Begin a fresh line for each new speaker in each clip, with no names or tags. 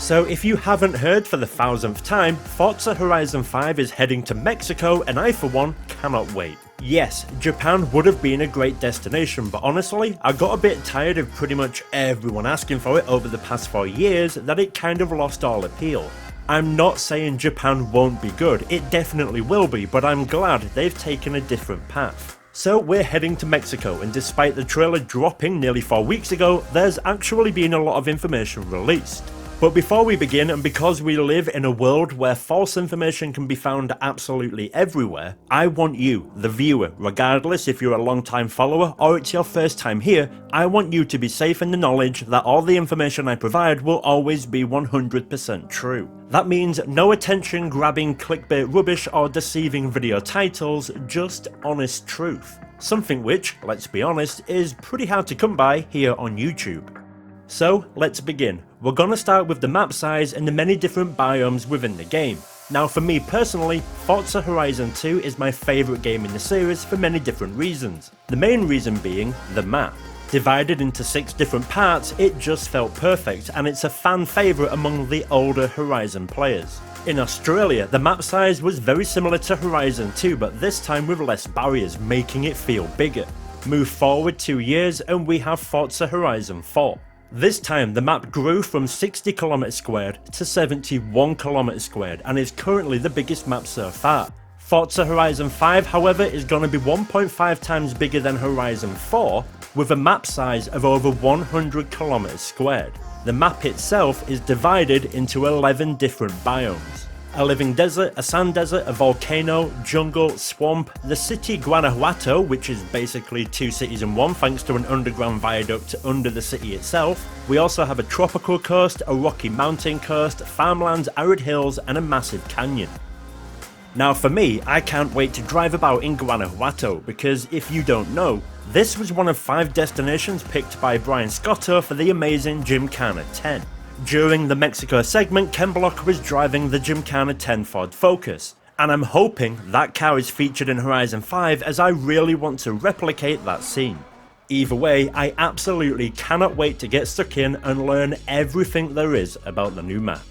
So if you haven't heard for the 1000th time, Forza Horizon 5 is heading to Mexico and I for one cannot wait. Yes, Japan would have been a great destination, but honestly, I got a bit tired of pretty much everyone asking for it over the past 4 years that it kind of lost all appeal. I'm not saying Japan won't be good, it definitely will be, but I'm glad they've taken a different path. So we're heading to Mexico, and despite the trailer dropping nearly 4 weeks ago, there's actually been a lot of information released. But before we begin, and because we live in a world where false information can be found absolutely everywhere, I want you, the viewer, regardless if you're a long-time follower or it's your first time here, I want you to be safe in the knowledge that all the information I provide will always be 100% true. That means no attention-grabbing clickbait rubbish or deceiving video titles, just honest truth. Something which, let's be honest, is pretty hard to come by here on YouTube. So let's begin. We're gonna start with the map size and the many different biomes within the game. Now for me personally, Forza Horizon 2 is my favourite game in the series for many different reasons. The main reason being the map. Divided into 6 different parts, it just felt perfect and it's a fan favourite among the older Horizon players. In Australia, the map size was very similar to Horizon 2 but this time with less barriers, making it feel bigger. Move forward 2 years and we have Forza Horizon 4. This time the map grew from 60 km² to 71 km² and is currently the biggest map so far. Forza Horizon 5 however is going to be 1.5 times bigger than Horizon 4 with a map size of over 100 km². The map itself is divided into 11 different biomes. A living desert, a sand desert, a volcano, jungle, swamp, the city Guanajuato, which is basically 2 cities in one thanks to an underground viaduct under the city itself. We also have a tropical coast, a rocky mountain coast, farmlands, arid hills and a massive canyon. Now for me, I can't wait to drive about in Guanajuato because if you don't know, this was one of 5 destinations picked by Brian Scotto for the amazing Gymkhana 10. During the Mexico segment, Ken Block was driving the Gymkhana 10 Ford Focus, and I'm hoping that car is featured in Horizon 5 as I really want to replicate that scene. Either way, I absolutely cannot wait to get stuck in and learn everything there is about the new map.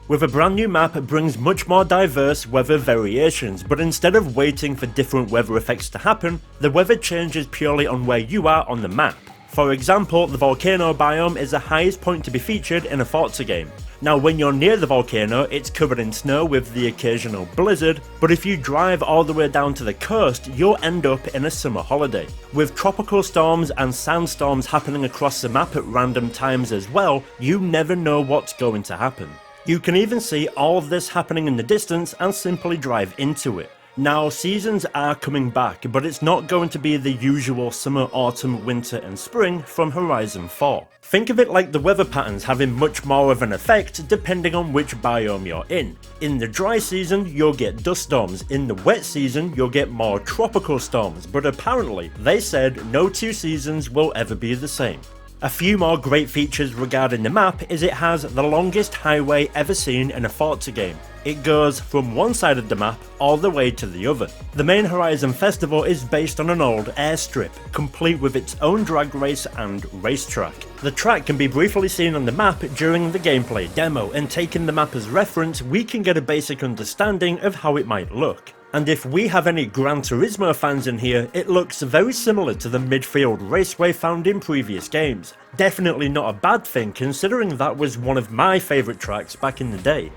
With a brand new map it brings much more diverse weather variations, but instead of waiting for different weather effects to happen, the weather changes purely on where you are on the map. For example, the volcano biome is the highest point to be featured in a Forza game. Now when you're near the volcano it's covered in snow with the occasional blizzard, but if you drive all the way down to the coast you'll end up in a summer holiday. With tropical storms and sandstorms happening across the map at random times as well, you never know what's going to happen. You can even see all of this happening in the distance and simply drive into it. Now seasons are coming back, but it's not going to be the usual summer, autumn, winter and spring from Horizon 4. Think of it like the weather patterns having much more of an effect depending on which biome you're in. In the dry season you'll get dust storms, in the wet season you'll get more tropical storms, but apparently they said no 2 seasons will ever be the same. A few more great features regarding the map is it has the longest highway ever seen in a Forza game. It goes from one side of the map all the way to the other. The main Horizon Festival is based on an old airstrip, complete with its own drag race and racetrack. The track can be briefly seen on the map during the gameplay demo, and taking the map as reference we can get a basic understanding of how it might look. And if we have any Gran Turismo fans in here, it looks very similar to the midfield raceway found in previous games. Definitely not a bad thing considering that was one of my favourite tracks back in the day.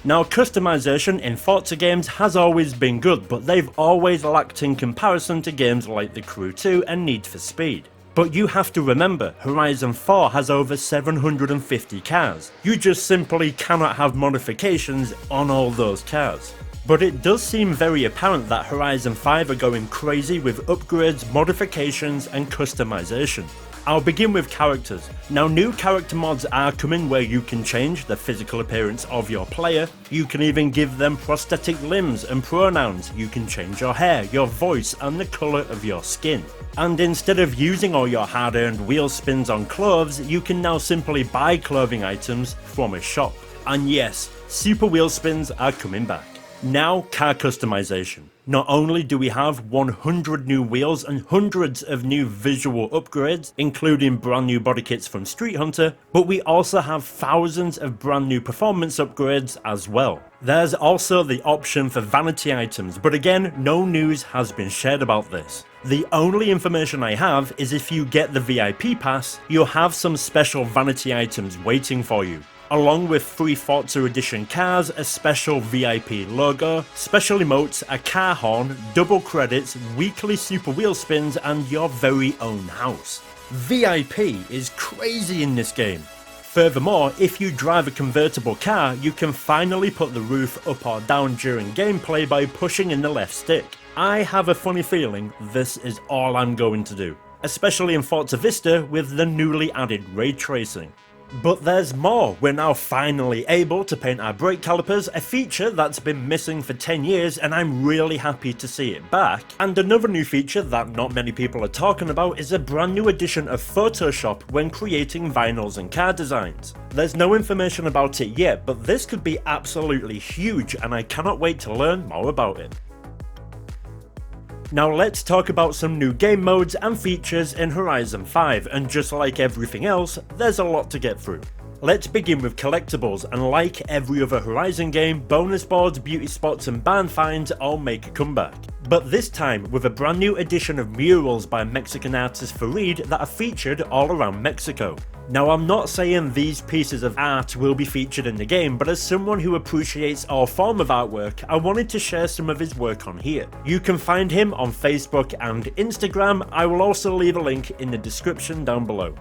Now customization in Forza games has always been good, but they've always lacked in comparison to games like The Crew 2 and Need for Speed. But you have to remember, Horizon 4 has over 750 cars. You just simply cannot have modifications on all those cars. But it does seem very apparent that Horizon 5 are going crazy with upgrades, modifications and customization. I'll begin with characters. Now new character mods are coming where you can change the physical appearance of your player, you can even give them prosthetic limbs and pronouns, you can change your hair, your voice and the colour of your skin. And instead of using all your hard-earned wheel spins on clothes, you can now simply buy clothing items from a shop. And yes, super wheel spins are coming back. Now car customization. Not only do we have 100 new wheels and hundreds of new visual upgrades, including brand new body kits from Street Hunter, but we also have thousands of brand new performance upgrades as well. There's also the option for vanity items, but again, no news has been shared about this. The only information I have is if you get the VIP pass, you'll have some special vanity items waiting for you, along with 3 Forza Edition cars, a special VIP logo, special emotes, a car horn, double credits, weekly super wheel spins, and your very own house. VIP is crazy in this game. Furthermore, if you drive a convertible car, you can finally put the roof up or down during gameplay by pushing in the left stick. I have a funny feeling this is all I'm going to do, especially in Forza Vista with the newly added ray tracing. But there's more. We're now finally able to paint our brake calipers, a feature that's been missing for 10 years and I'm really happy to see it back. And another new feature that not many people are talking about is a brand new addition of Photoshop when creating vinyls and car designs. There's no information about it yet, but this could be absolutely huge and I cannot wait to learn more about it. Now let's talk about some new game modes and features in Horizon 5, and just like everything else, there's a lot to get through. Let's begin with collectibles, and like every other Horizon game, bonus boards, beauty spots and barn finds all make a comeback. But this time with a brand new edition of murals by Mexican artist Farid that are featured all around Mexico. Now I'm not saying these pieces of art will be featured in the game, but as someone who appreciates all form of artwork, I wanted to share some of his work on here. You can find him on Facebook and Instagram. I will also leave a link in the description down below.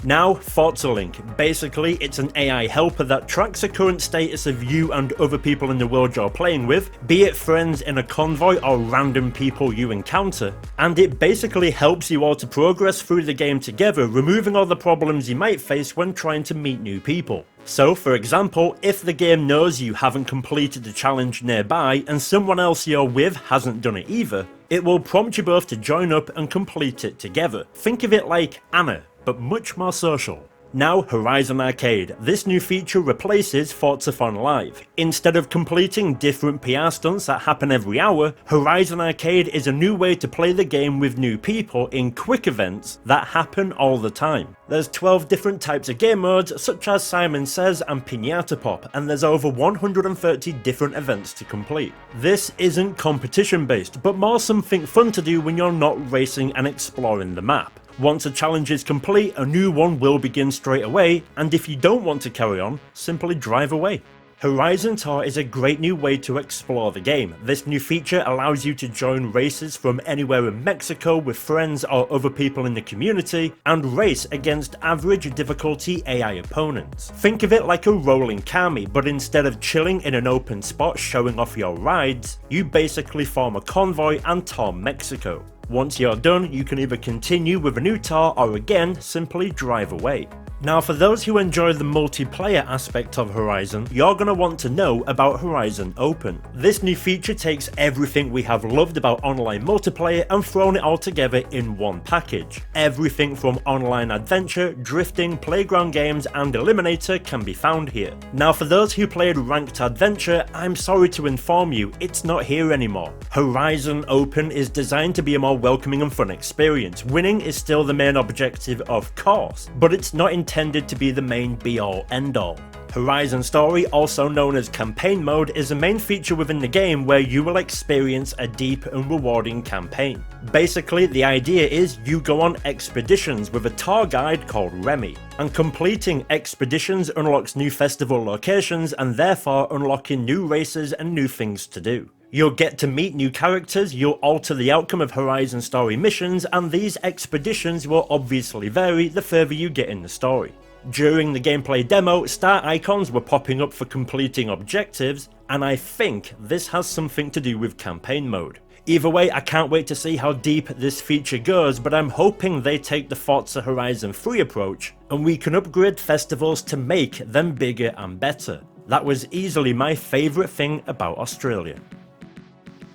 Now, Forza Link. Basically, it's an AI helper that tracks the current status of you and other people in the world you're playing with, be it friends in a convoy or random people you encounter, and it basically helps you all to progress through the game together, removing all the problems you might face when trying to meet new people. So, for example, if the game knows you haven't completed the challenge nearby and someone else you're with hasn't done it either, it will prompt you both to join up and complete it together. Think of it like Anna, but much more social. Now Horizon Arcade. This new feature replaces Forza Fun Live. Instead of completing different PR stunts that happen every hour, Horizon Arcade is a new way to play the game with new people in quick events that happen all the time. There's 12 different types of game modes such as Simon Says and Pinata Pop, and there's over 130 different events to complete. This isn't competition based, but more something fun to do when you're not racing and exploring the map. Once a challenge is complete, a new one will begin straight away, and if you don't want to carry on, simply drive away. Horizon Tour is a great new way to explore the game. This new feature allows you to join races from anywhere in Mexico with friends or other people in the community, and race against average difficulty AI opponents. Think of it like a rolling kami, but instead of chilling in an open spot showing off your rides, you basically form a convoy and tour Mexico. Once you're done, you can either continue with a new tour or again, simply drive away. Now for those who enjoy the multiplayer aspect of Horizon, you're going to want to know about Horizon Open. This new feature takes everything we have loved about online multiplayer and thrown it all together in one package. Everything from online adventure, drifting, playground games and Eliminator can be found here. Now for those who played ranked adventure, I'm sorry to inform you, it's not here anymore. Horizon Open is designed to be a more welcoming and fun experience. Winning is still the main objective of course, but it's not intended to be the main be-all end-all. Horizon Story, also known as Campaign Mode, is a main feature within the game where you will experience a deep and rewarding campaign. Basically, the idea is you go on expeditions with a tour guide called Remy, and completing expeditions unlocks new festival locations and therefore unlocking new races and new things to do. You'll get to meet new characters, you'll alter the outcome of Horizon Story missions, and these expeditions will obviously vary the further you get in the story. During the gameplay demo, star icons were popping up for completing objectives, and I think this has something to do with campaign mode. Either way, I can't wait to see how deep this feature goes, but I'm hoping they take the Forza Horizon 3 approach, and we can upgrade festivals to make them bigger and better. That was easily my favourite thing about Australia.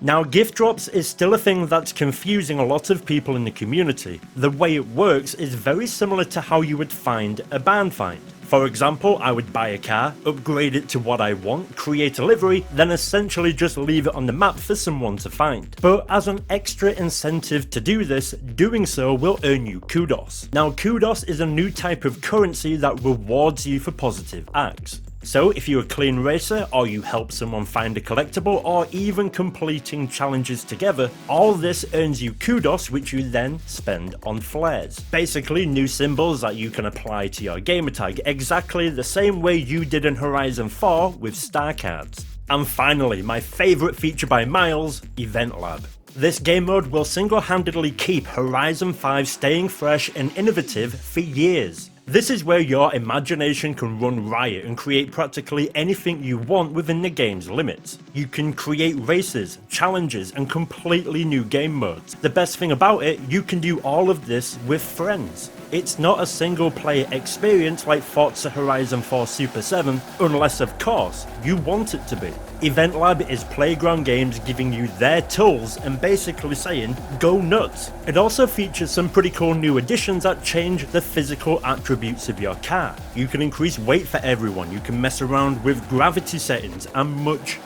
Now, gift drops is still a thing that's confusing a lot of people in the community. The way it works is very similar to how you would find a barn find. For example, I would buy a car, upgrade it to what I want, create a livery, then essentially just leave it on the map for someone to find. But as an extra incentive to do this, doing so will earn you kudos. Now kudos is a new type of currency that rewards you for positive acts. So if you're a clean racer, or you help someone find a collectible, or even completing challenges together, all this earns you kudos which you then spend on flares. Basically new symbols that you can apply to your gamertag, exactly the same way you did in Horizon 4 with star cards. And finally, my favourite feature by miles, Event Lab. This game mode will single-handedly keep Horizon 5 staying fresh and innovative for years. This is where your imagination can run riot and create practically anything you want within the game's limits. You can create races, challenges, and completely new game modes. The best thing about it, you can do all of this with friends. It's not a single player experience like Forza Horizon 4 Super 7, unless of course you want it to be. Event Lab is Playground Games giving you their tools and basically saying, go nuts. It also features some pretty cool new additions that change the physical attributes of your car. You can increase weight for everyone, you can mess around with gravity settings, and much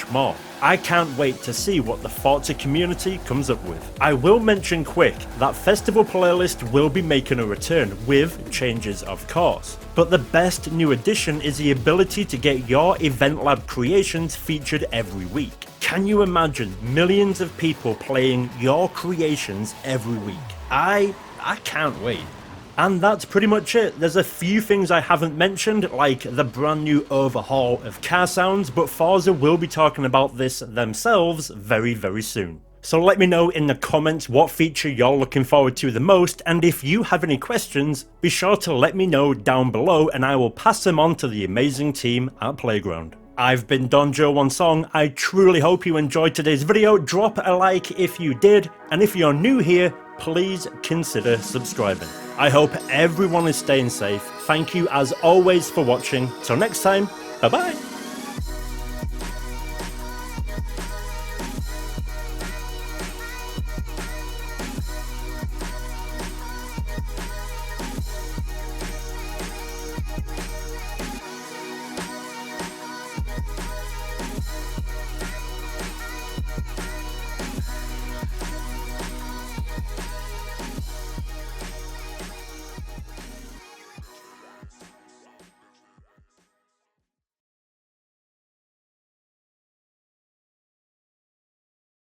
more. I can't wait to see what the Forza community comes up with. I will mention quick that Festival playlist will be making a return, with changes of course. But the best new addition is the ability to get your Event Lab creations featured every week. Can you imagine millions of people playing your creations every week? I can't wait. And that's pretty much it. There's a few things I haven't mentioned, like the brand new overhaul of car sounds, but Forza will be talking about this themselves very soon. So let me know in the comments what feature you're looking forward to the most, and if you have any questions, be sure to let me know down below and I will pass them on to the amazing team at Playground. I've been Don Joewon Song. I truly hope you enjoyed today's video. Drop a like if you did, and if you're new here, please consider subscribing. I hope everyone is staying safe. Thank you as always for watching. Till next time, bye bye.